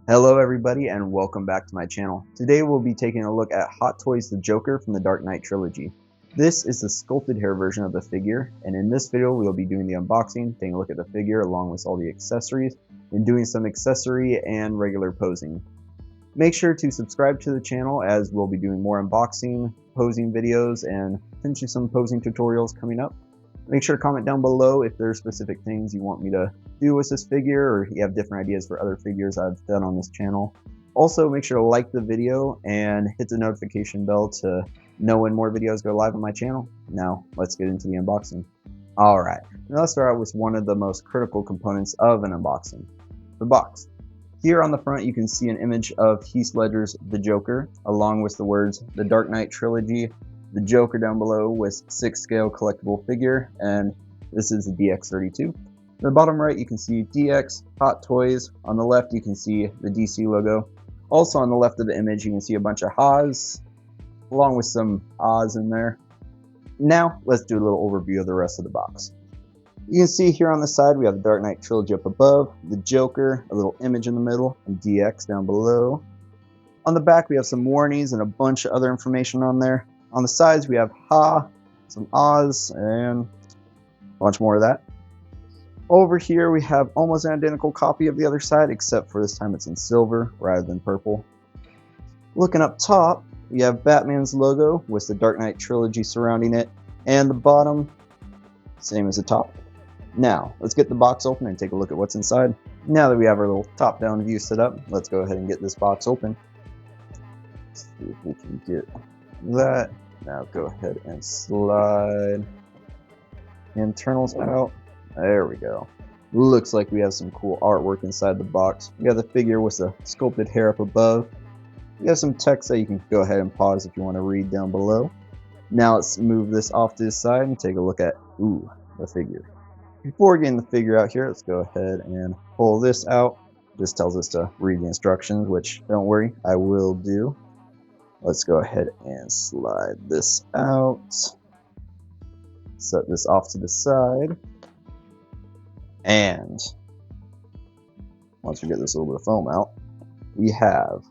Hello everybody and welcome back to my channel. Today we'll be taking a look at Hot Toys the Joker from the Dark Knight trilogy. This is the sculpted hair version of the figure, and in this video we'll be doing the unboxing, taking a look at the figure along with all the accessories, and doing some accessory and regular posing. Make sure to subscribe to the channel as we'll be doing more unboxing, posing videos, and potentially some posing tutorials coming up. Make sure to comment down below if there are specific things you want me to do with this figure, or you have different ideas for other figures I've done on this channel. Also, make sure to like the video and hit the notification bell to know when more videos go live on my channel. Now, let's get into the unboxing. Alright, now let's start out with one of the most critical components of an unboxing, the box. Here on the front you can see an image of Heath Ledger's The Joker, along with the words The Dark Knight Trilogy, The Joker down below with 6 scale collectible figure, and this is the DX32. In the bottom right you can see DX, Hot Toys. On the left you can see the DC logo. Also on the left of the image you can see a bunch of ha's, along with some ahs in there. Now let's do a little overview of the rest of the box. You can see here on the side we have the Dark Knight Trilogy up above, the Joker, a little image in the middle, and DX down below. On the back we have some warnings and a bunch of other information on there. On the sides we have ha, some ahs, and a bunch more of that. Over here we have almost an identical copy of the other side, except for this time it's in silver rather than purple. Looking up top, we have Batman's logo with the Dark Knight Trilogy surrounding it, and the bottom, same as the top. Now, let's get the box open and take a look at what's inside. Now that we have our little top-down view set up, let's go ahead and get this box open. Let's see if we can get that. Now go ahead and slide internals out. There we go. Looks like we have some cool artwork inside the box. We have the figure with the sculpted hair up above. We have some text that you can go ahead and pause if you want to read down below. Now let's move this off to the side and take a look at, the figure. Before getting the figure out here, let's go ahead and pull this out. This tells us to read the instructions, which don't worry, I will do. Let's go ahead and slide this out. Set this off to the side. And once we get this little bit of foam out, we have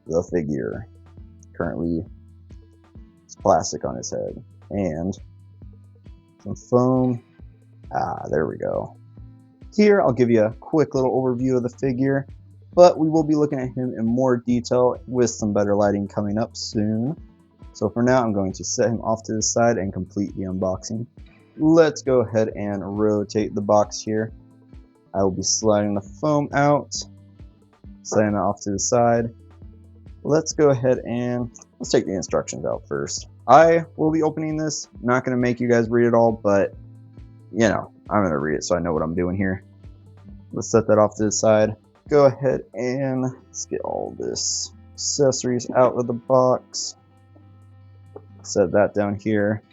the figure. Currently, it's plastic on his head. And some foam. There we go. Here, I'll give you a quick little overview of the figure, but we will be looking at him in more detail with some better lighting coming up soon. So for now, I'm going to set him off to the side and complete the unboxing. Let's go ahead and rotate the box here. I will be sliding the foam out, sliding it off to the side. Let's go ahead and let's take the instructions out first. I will be opening this. I'm not going to make you guys read it all, but you know, I'm going to read it so I know what I'm doing here. Let's set that off to the side. Go ahead and let's get all this accessories out of the box. Set that down here.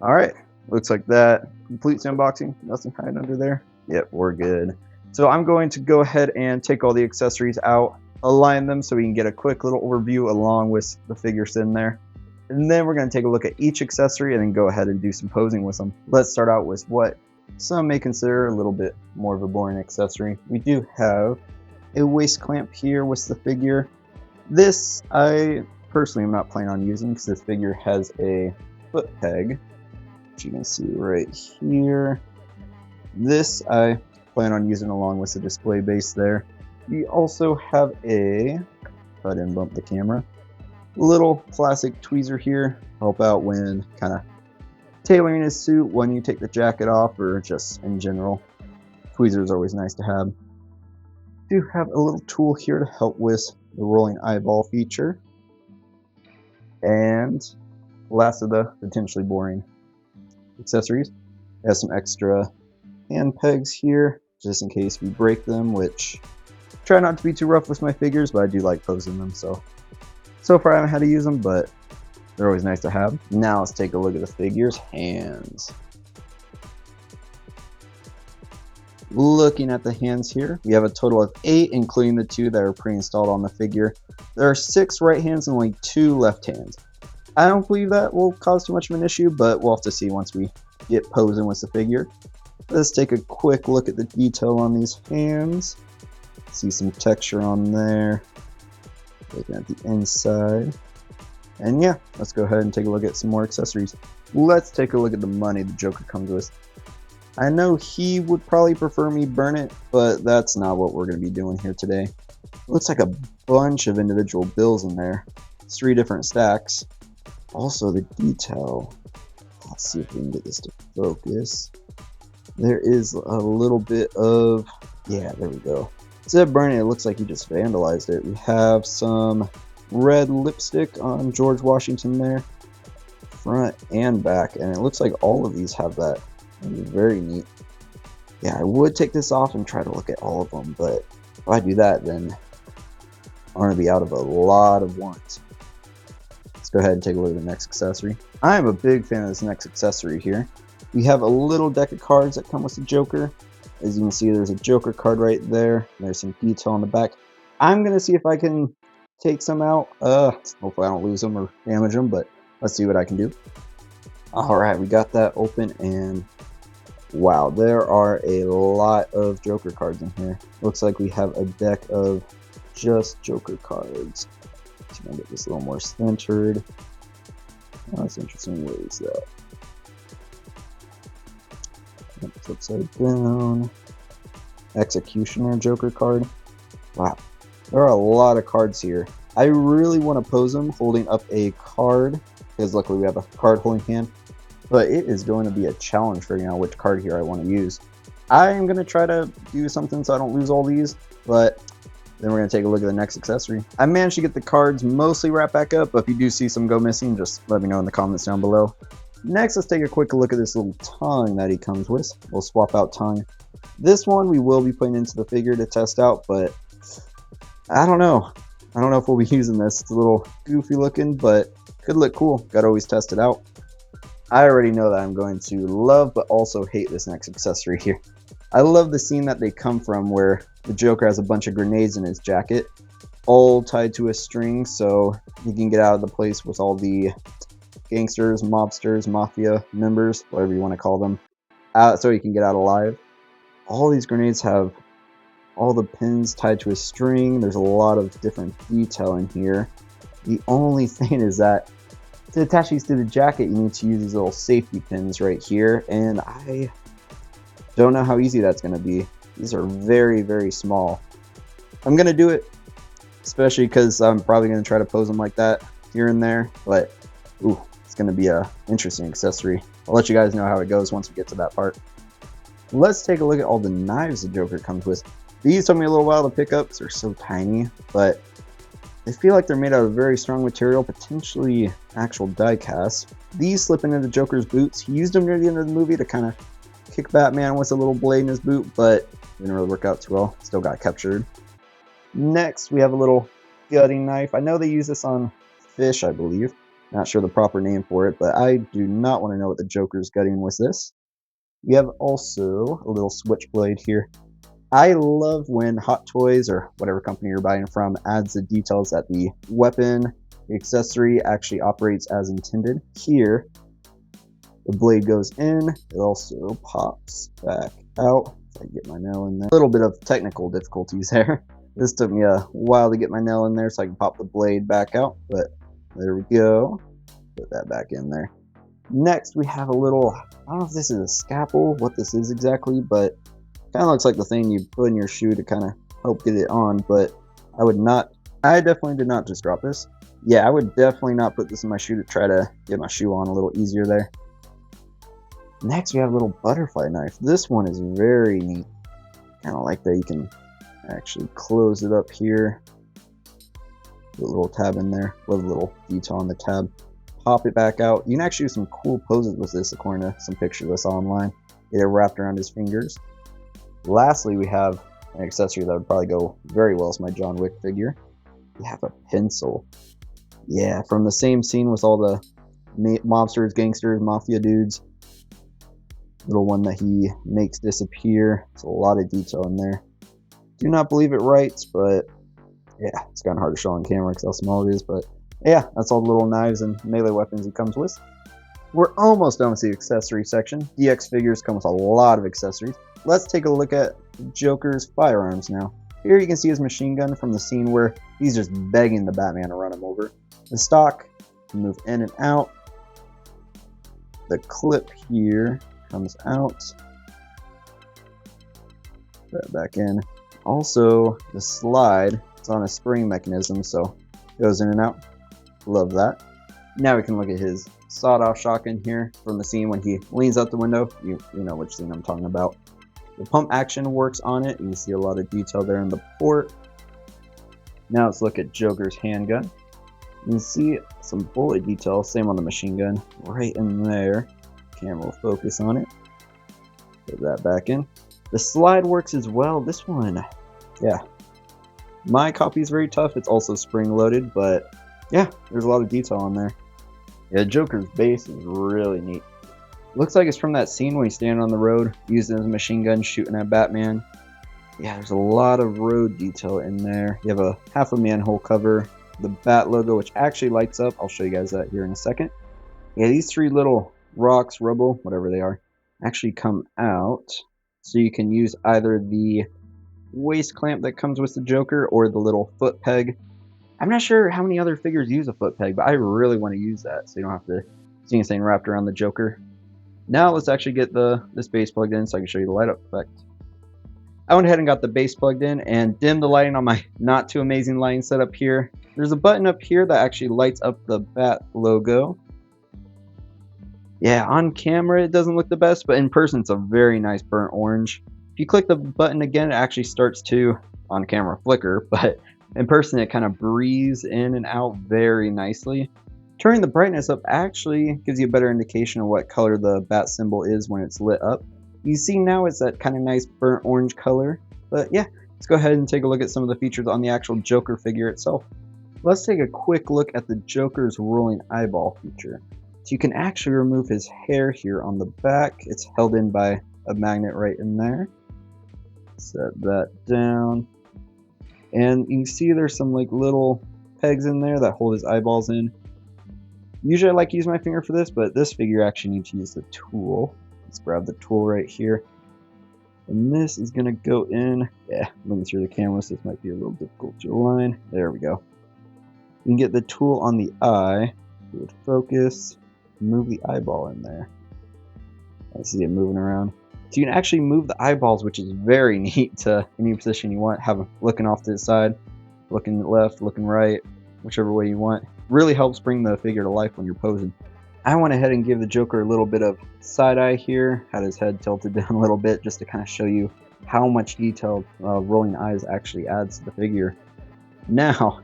Alright, looks like that completes the unboxing. Nothing hiding under there. Yep, we're good. So I'm going to go ahead and take all the accessories out, align them so we can get a quick little overview along with the figure sitting there. And then we're going to take a look at each accessory and then go ahead and do some posing with them. Let's start out with what some may consider a little bit more of a boring accessory. We do have a waist clamp here with the figure. This I personally am not planning on using because this figure has a foot peg, which you can see right here. This I plan on using along with the display base there. We also have if I didn't bump the camera, little plastic tweezer here, help out when kind of tailoring his suit when you take the jacket off or just in general. Tweezer is always nice to have. Do have a little tool here to help with the rolling eyeball feature. And last of the potentially boring accessories, I have some extra hand pegs here just in case we break them, which I try not to be too rough with my figures, but I do like posing them. So far I haven't had to use them, but they're always nice to have. Now let's take a look at the figure's hands. Looking at the hands here, we have a total of 8, including the 2 that are pre-installed on the figure. There are 6 right hands and only 2 left hands. I don't believe that will cause too much of an issue, but we'll have to see once we get posing with the figure. Let's take a quick look at the detail on these hands. See some texture on there. Looking at the inside. And yeah, let's go ahead and take a look at some more accessories. Let's take a look at the money the Joker comes with. I know he would probably prefer me burn it, but that's not what we're going to be doing here today. Looks like a bunch of individual bills in there. It's 3 different stacks. Also the detail. Let's see if we can get this to focus. There is a little bit of, yeah, there we go. Instead of burning it, it looks like he just vandalized it. We have some red lipstick on George Washington there, front and back, and it looks like all of these have that. Very neat. Yeah, I would take this off and try to look at all of them, but if I do that, then I'm going to be out of a lot of warrants. Let's go ahead and take a look at the next accessory. I am a big fan of this next accessory here. We have a little deck of cards that come with the Joker. As you can see, there's a Joker card right there. There's some detail on the back. I'm going to see if I can take some out. Hopefully I don't lose them or damage them, but let's see what I can do. Alright, we got that open, and wow, there are a lot of Joker cards in here. Looks like we have a deck of just Joker cards. So I'm going to get this a little more centered. Oh, that's interesting. Where is that? It's upside down. Executioner Joker card. Wow, there are a lot of cards here. I really want to pose them holding up a card, because luckily we have a card holding hand. But it is going to be a challenge figuring out which card here I want to use. I am going to try to do something so I don't lose all these, but then we're going to take a look at the next accessory. I managed to get the cards mostly wrapped back up, but if you do see some go missing, just let me know in the comments down below. Next, let's take a quick look at this little tongue that he comes with. We'll swap out tongue. This one we will be putting into the figure to test out, but I don't know. I don't know if we'll be using this. It's a little goofy looking, but could look cool. Gotta always test it out. I already know that I'm going to love but also hate this next accessory here. I love the scene that they come from where the Joker has a bunch of grenades in his jacket, all tied to a string so he can get out of the place with all the gangsters, mobsters, mafia members, whatever you want to call them, so he can get out alive. All these grenades have all the pins tied to a string. There's a lot of different detail in here. The only thing is that to attach these to the jacket, you need to use these little safety pins right here, and I don't know how easy that's going to be. These are very, very small. I'm going to do it, especially because I'm probably going to try to pose them like that here and there, but ooh, it's going to be an interesting accessory. I'll let you guys know how it goes once we get to that part. Let's take a look at all the knives the Joker comes with. These took me a little while to pick up because they're so tiny, but they feel like they're made out of very strong material, potentially actual die cast. These slip into the Joker's boots. He used them near the end of the movie to kind of kick Batman with a little blade in his boot, but it didn't really work out too well. Still got captured. Next, we have a little gutting knife. I know they use this on fish, I believe. Not sure the proper name for it, but I do not want to know what the Joker's gutting with this. We have also a little switchblade here. I love when Hot Toys, or whatever company you're buying from, adds the details that the weapon, the accessory actually operates as intended. Here, the blade goes in, it also pops back out. If I can get my nail in there. A little bit of technical difficulties there. This took me a while to get my nail in there so I can pop the blade back out, but there we go. Put that back in there. Next, we have a little, I don't know if this is a scalpel, what this is exactly, but kind of looks like the thing you put in your shoe to kind of help get it on, but I definitely did not just drop this. Yeah, I would definitely not put this in my shoe to try to get my shoe on a little easier there. Next, we have a little butterfly knife. This one is very neat. Kind of like that you can actually close it up here. Put a little tab in there with a little detail on the tab. Pop it back out. You can actually do some cool poses with this according to some pictures I saw online. Get it wrapped around his fingers. Lastly, we have an accessory that would probably go very well with my John Wick figure. We have a pencil. Yeah, from the same scene with all the mobsters, gangsters, mafia dudes. Little one that he makes disappear. There's a lot of detail in there. Do not believe it writes, but yeah, it's kind of hard to show on camera because how small it is. But yeah, that's all the little knives and melee weapons he comes with. We're almost done with the accessory section. DX figures come with a lot of accessories. Let's take a look at Joker's firearms now. Here you can see his machine gun from the scene where he's just begging the Batman to run him over. The stock can move in and out. The clip here comes out. Put that back in. Also, the slide, it's on a spring mechanism, so it goes in and out. Love that. Now we can look at his sawed-off shotgun here from the scene when he leans out the window. You know which scene I'm talking about. The pump action works on it. You can see a lot of detail there in the port. Now let's look at Joker's handgun. You can see some bullet detail, same on the machine gun, right in there. Camera will focus on it. Put that back in. The slide works as well. This one, yeah. My copy is very tough. It's also spring-loaded, but yeah, there's a lot of detail on there. Yeah, Joker's base is really neat. Looks like it's from that scene when he's standing on the road, using his machine gun, shooting at Batman. Yeah, there's a lot of road detail in there. You have a half a manhole cover, the Bat logo, which actually lights up. I'll show you guys that here in a second. Yeah, these three little rocks, rubble, whatever they are, actually come out. So you can use either the waist clamp that comes with the Joker or the little foot peg. I'm not sure how many other figures use a foot peg, but I really want to use that so you don't have to see anything wrapped around the Joker. Now let's actually get this base plugged in so I can show you the light up effect. I went ahead and got the base plugged in and dimmed the lighting on my not too amazing lighting setup here. There's a button up here that actually lights up the Bat logo. Yeah, on camera it doesn't look the best, but in person it's a very nice burnt orange. If you click the button again, it actually starts to, on camera, flicker, but in person it kind of breathes in and out very nicely. Turning the brightness up actually gives you a better indication of what color the Bat symbol is when it's lit up. You see now it's that kind of nice burnt orange color. But yeah, let's go ahead and take a look at some of the features on the actual Joker figure itself. Let's take a quick look at the Joker's rolling eyeball feature. So you can actually remove his hair here on the back. It's held in by a magnet right in there. Set that down. And you can see there's some like little pegs in there that hold his eyeballs in. Usually I like to use my finger for this, but this figure actually needs to use the tool. Let's grab the tool right here. And this is going to go in. Yeah, looking through the camera, so this might be a little difficult to align. There we go. You can get the tool on the eye. It would focus. Move the eyeball in there. I see it moving around. So you can actually move the eyeballs, which is very neat, to any position you want. Have them looking off to the side, looking left, looking right, whichever way you want. Really helps bring the figure to life when you're posing. I went ahead and give the Joker a little bit of side eye here. Had his head tilted down a little bit just to kind of show you how much detail rolling eyes actually adds to the figure. Now,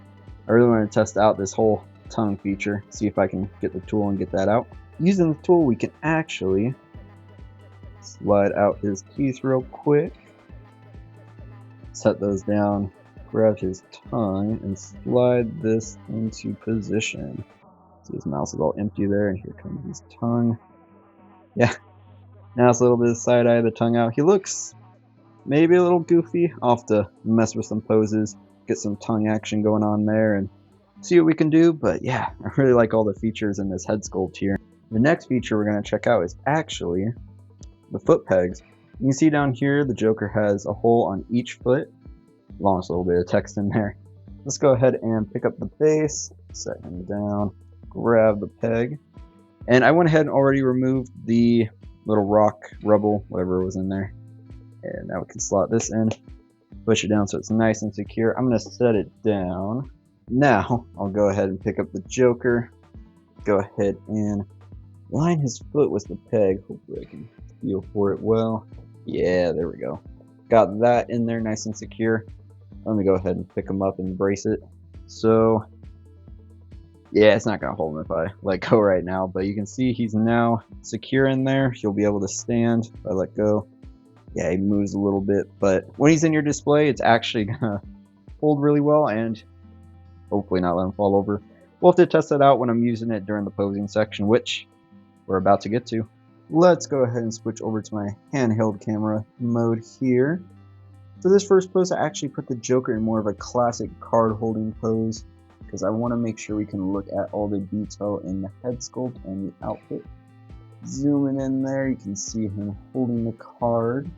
I really want to test out this whole tongue feature. See if I can get the tool and get that out. Using the tool, we can actually slide out his teeth real quick. Set those down. Grab his tongue and slide this into position. See, his mouth is all empty there, and here comes his tongue. Yeah, now it's a little bit of side eye of the tongue out. He looks maybe a little goofy. I'll have to mess with some poses, get some tongue action going on there, and see what we can do. But yeah, I really like all the features in this head sculpt here. The next feature we're going to check out is actually the foot pegs. You can see down here the Joker has a hole on each foot, along with a little bit of text in there. Let's go ahead and pick up the base, set him down, grab the peg, and I went ahead and already removed the little rock, rubble, whatever was in there. And now we can slot this in, push it down so it's nice and secure. I'm going to set it down. Now I'll go ahead and pick up the Joker, go ahead and line his foot with the peg. Hopefully I can feel for it well. Yeah, there we go. Got that in there nice and secure. Let me go ahead and pick him up and brace it. So yeah, it's not going to hold him if I let go right now, but you can see he's now secure in there. He'll be able to stand if I let go. Yeah, he moves a little bit, but when he's in your display, it's actually going to hold really well and hopefully not let him fall over. We'll have to test that out when I'm using it during the posing section, which we're about to get to. Let's go ahead and switch over to my handheld camera mode here. For this first pose, I actually put the Joker in more of a classic card holding pose because I want to make sure we can look at all the detail in the head sculpt and the outfit. Zooming in there, you can see him holding the card.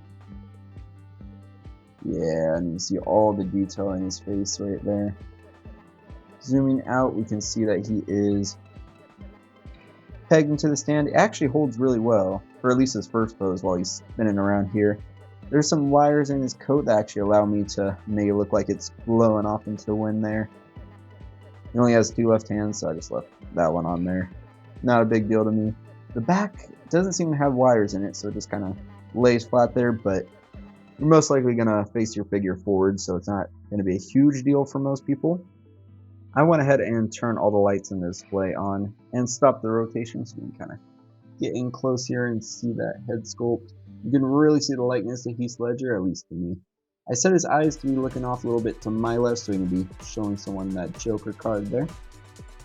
Yeah, and you see all the detail in his face right there. Zooming out, we can see that he is pegged into the stand. It actually holds really well, for at least his first pose while he's spinning around here. There's some wires in his coat that actually allow me to make it look like it's blowing off into the wind there. He only has 2 left hands, so I just left that one on there. Not a big deal to me. The back doesn't seem to have wires in it, so it just kind of lays flat there, but you're most likely going to face your figure forward, so it's not going to be a huge deal for most people. I went ahead and turned all the lights in the display on and stopped the rotation so you can kind of get in close here and see that head sculpt. You can really see the likeness to Heath Ledger, at least to me. I set his eyes to be looking off a little bit to my left so he can be showing someone that Joker card there.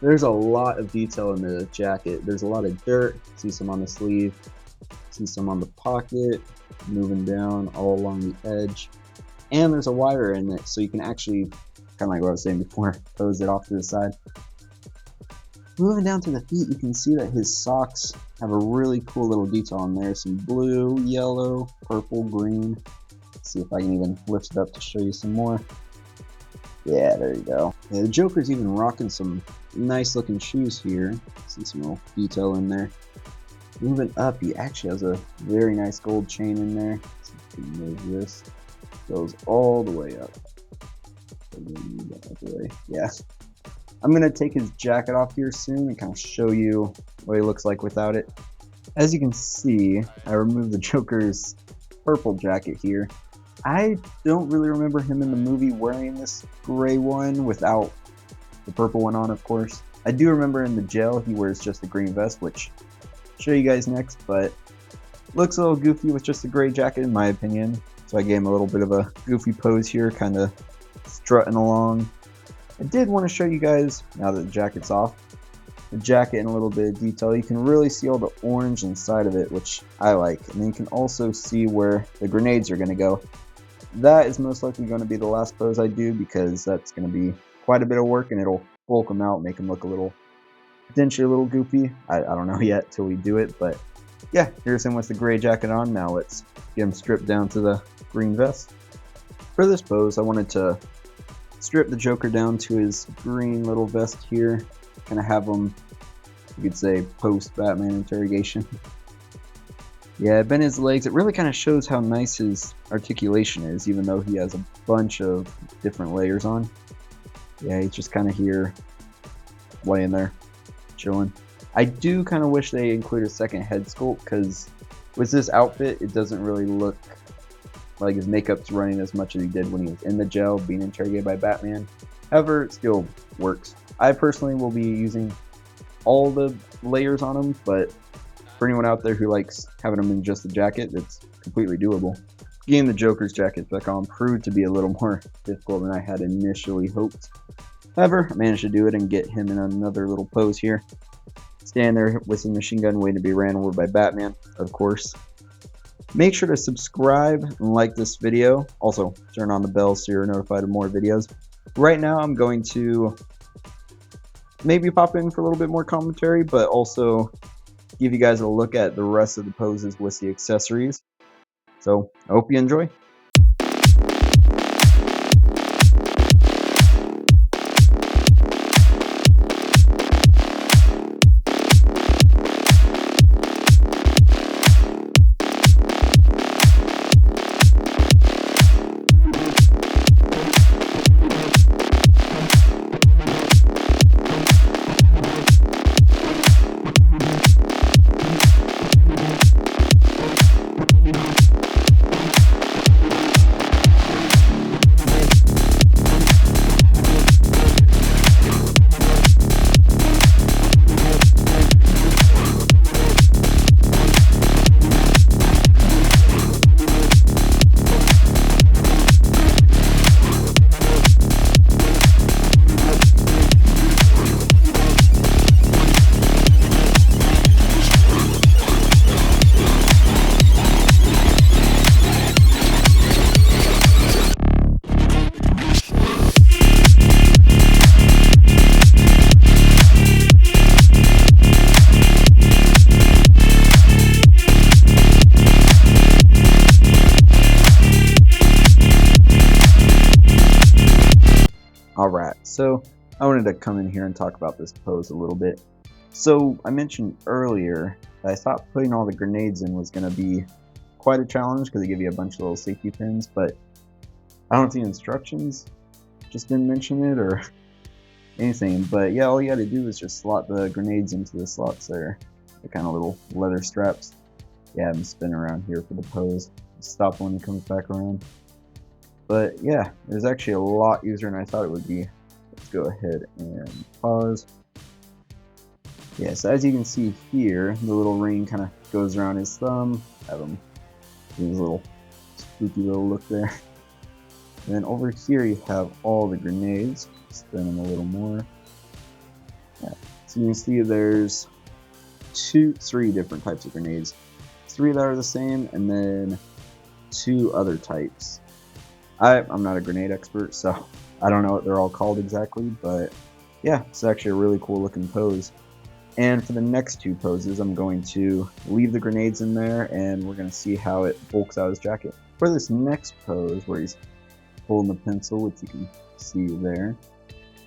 There's a lot of detail in the jacket. There's a lot of dirt. See some on the sleeve, see some on the pocket, moving down all along the edge. And there's a wire in it so you can actually, kind of like what I was saying before, pose it off to the side. Moving down to the feet, you can see that his socks have a really cool little detail on there. Some blue, yellow, purple, green. Let's see if I can even lift it up to show you some more. Yeah, there you go. Yeah, the Joker's even rocking some nice looking shoes here. See some little detail in there. Moving up, he actually has a very nice gold chain in there. Let's see if we can move this. Goes all the way up. Yeah. I'm going to take his jacket off here soon and kind of show you what he looks like without it. As you can see, I removed the Joker's purple jacket here. I don't really remember him in the movie wearing this gray one without the purple one on, of course. I do remember in the jail he wears just the green vest, which I'll show you guys next, but looks a little goofy with just a gray jacket in my opinion. So I gave him a little bit of a goofy pose here, kind of strutting along. I did want to show you guys, now that the jacket's off, the jacket in a little bit of detail. You can really see all the orange inside of it, which I like. And then you can also see where the grenades are going to go. That is most likely going to be the last pose I do because that's going to be quite a bit of work and it'll bulk them out, make them look a little, potentially a little goofy. I don't know yet till we do it, but yeah, here's him with the gray jacket on. Now let's get him stripped down to the green vest. For this pose, I wanted to strip the Joker down to his green little vest here. Kind of have him, you could say, post-Batman interrogation. Yeah, I bent his legs. It really kind of shows how nice his articulation is, even though he has a bunch of different layers on. Yeah, he's just kind of here, laying there, chilling. I do kind of wish they included a second head sculpt, because with this outfit, it doesn't really look like his makeup's running as much as he did when he was in the jail, being interrogated by Batman. However, it still works. I personally will be using all the layers on him, but for anyone out there who likes having him in just the jacket, it's completely doable. Getting the Joker's jacket back on proved to be a little more difficult than I had initially hoped. However, I managed to do it and get him in another little pose here. Standing there with his machine gun waiting to be ran over by Batman, of course. Make sure to subscribe and like this video. Also, turn on the bell so you're notified of more videos. Right now, I'm going to maybe pop in for a little bit more commentary, but also give you guys a look at the rest of the poses with the accessories. So, I hope you enjoy. Alright, so I wanted to come in here and talk about this pose a little bit. So I mentioned earlier that I thought putting all the grenades in was going to be quite a challenge because they give you a bunch of little safety pins, but I don't know if the instructions just didn't mention it or anything. But yeah, all you got to do is just slot the grenades into the slots there, the kind of little leather straps. Yeah, I'm spinning around here for the pose. Stop when it comes back around. But yeah, it was actually a lot easier than I thought it would be. Let's go ahead and pause. Yeah, so as you can see here, the little ring kind of goes around his thumb. Have him do his little spooky little look there. And then over here you have all the grenades. Spin them a little more. Yeah. So you can see there's three different types of grenades. 3 that are the same, and then 2 other types. I'm not a grenade expert, so I don't know what they're all called exactly, but yeah, it's actually a really cool looking pose. And for the next 2 poses, I'm going to leave the grenades in there, and we're going to see how it bulks out his jacket. For this next pose, where he's holding the pencil, which you can see there,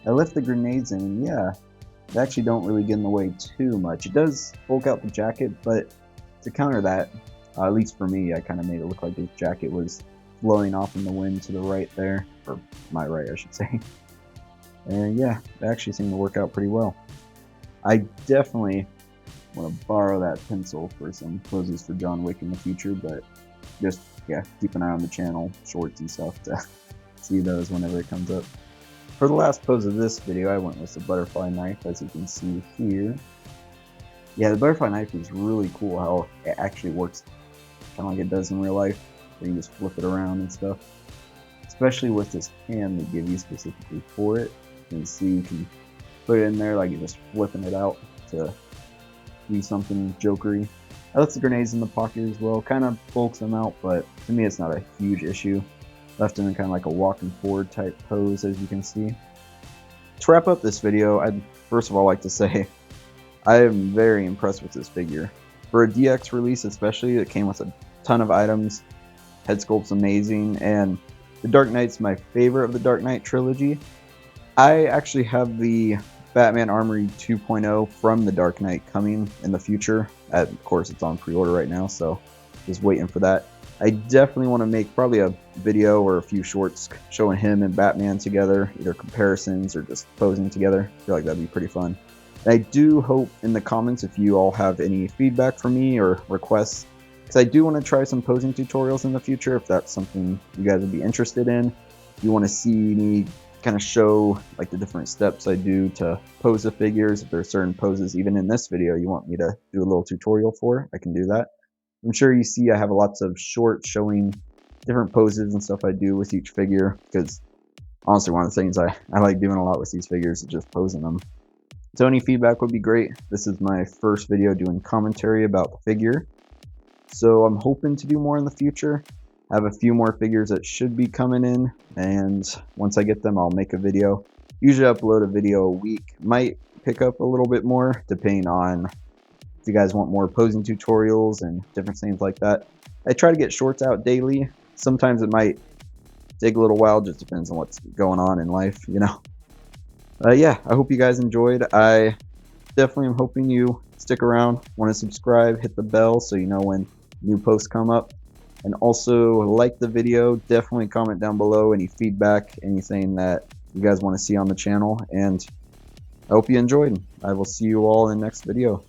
I left the grenades in, and yeah, they actually don't really get in the way too much. It does bulk out the jacket, but to counter that, at least for me, I kind of made it look like his jacket was blowing off in the wind to the right there, or my right I should say. And yeah, it actually seemed to work out pretty well. I definitely want to borrow that pencil for some poses for John Wick in the future, but just, yeah, keep an eye on the channel, shorts and stuff to see those whenever it comes up. For the last pose of this video, I went with the butterfly knife, as you can see here. Yeah, the butterfly knife is really cool how it actually works kind of like it does in real life, where you just flip it around and stuff. Especially with this hand they give you specifically for it. You can see you can put it in there like you're just flipping it out to do something jokery. I left the grenades in the pocket as well, kind of bulks them out, but to me it's not a huge issue. Left them in kind of like a walking forward type pose, as you can see. To wrap up this video, I'd first of all like to say I am very impressed with this figure. For a DX release especially, it came with a ton of items. Head sculpt's amazing, and the Dark Knight's my favorite of the Dark Knight trilogy. I actually have the Batman Armory 2.0 from the Dark Knight coming in the future. Of course, it's on pre-order right now, so just waiting for that. I definitely want to make probably a video or a few shorts showing him and Batman together, either comparisons or just posing together. I feel like that'd be pretty fun. I do hope in the comments if you all have any feedback for me or requests, because I do want to try some posing tutorials in the future if that's something you guys would be interested in. If you want to see me kind of show like the different steps I do to pose the figures, if there are certain poses even in this video you want me to do a little tutorial for, I can do that. I'm sure you see I have lots of shorts showing different poses and stuff I do with each figure, because honestly one of the things I like doing a lot with these figures is just posing them. So any feedback would be great. This is my first video doing commentary about the figure, so I'm hoping to do more in the future. I have a few more figures that should be coming in, and once I get them I'll make a video. Usually upload a video a week. Might pick up a little bit more depending on if you guys want more posing tutorials and different things like that. I try to get shorts out daily. Sometimes it might take a little while, just depends on what's going on in life, you know. Yeah, I hope you guys enjoyed. I definitely am hoping you stick around, want to subscribe, hit the bell so you know when new posts come up, and also like the video. Definitely comment down below any feedback, anything that you guys want to see on the channel, and I hope you enjoyed. I will see you all in the next video.